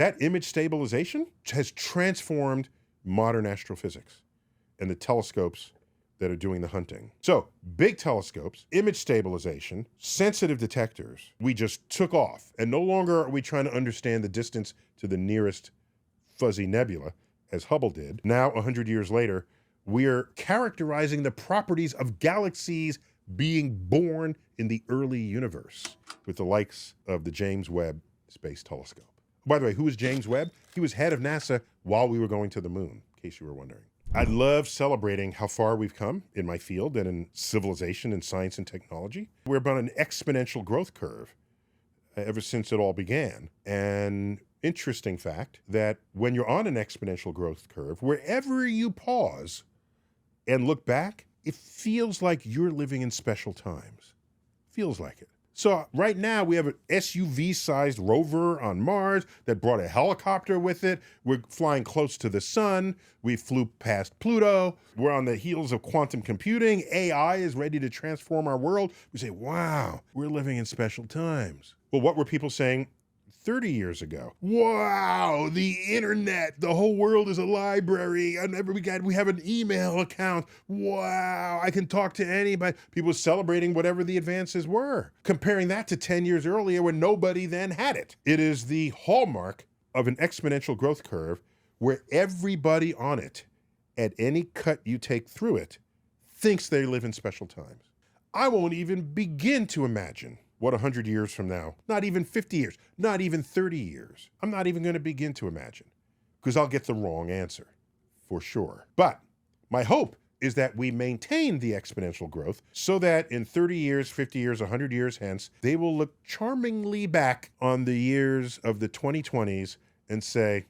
That image stabilization has transformed modern astrophysics and the telescopes that are doing the hunting. So big telescopes, image stabilization, sensitive detectors, we just took off. And no longer are we trying to understand the distance to the nearest fuzzy nebula, as Hubble did. Now, 100 years later, we're characterizing the properties of galaxies being born in the early universe with the likes of the James Webb Space Telescope. By the way, who was James Webb? He was head of NASA while we were going to the moon, in case you were wondering. I love celebrating how far we've come in my field and in civilization and science and technology. We're about an exponential growth curve ever since it all began. And interesting fact that when you're on an exponential growth curve, wherever you pause and look back, it feels like you're living in special times. Feels like it. So right now we have an SUV-sized rover on Mars that brought a helicopter with it. We're flying close to the sun. We flew past Pluto. We're on the heels of quantum computing. AI is ready to transform our world. We say, wow, we're living in special times. Well, what were people saying 30 years ago? Wow, the internet, the whole world is a library. And we have an email account. Wow, I can talk to anybody. People celebrating whatever the advances were. Comparing that to 10 years earlier when nobody then had it. It is the hallmark of an exponential growth curve where everybody on it, at any cut you take through it, thinks they live in special times. I won't even begin to imagine what 100 years from now, not even 50 years, not even 30 years, I'm not even going to begin to imagine, because I'll get the wrong answer, for sure. But my hope is that we maintain the exponential growth so that in 30 years, 50 years, 100 years hence, they will look charmingly back on the years of the 2020s and say,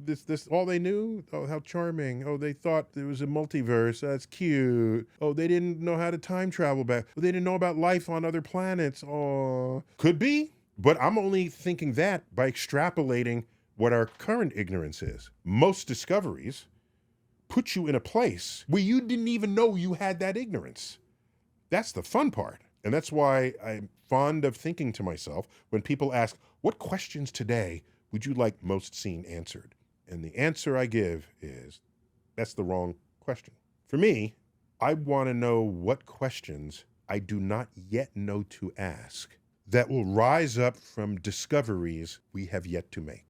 this all they knew? Oh, how charming. Oh, they thought there was a multiverse. That's cute. Oh, they didn't know how to time travel back. Oh, they didn't know about life on other planets. Oh, could be, but I'm only thinking that by extrapolating what our current ignorance is. Most discoveries put you in a place where you didn't even know you had that ignorance. That's the fun part. And that's why I'm fond of thinking to myself when people ask, what questions today would you like most seen answered? And the answer I give is, that's the wrong question. For me, I want to know what questions I do not yet know to ask that will rise up from discoveries we have yet to make.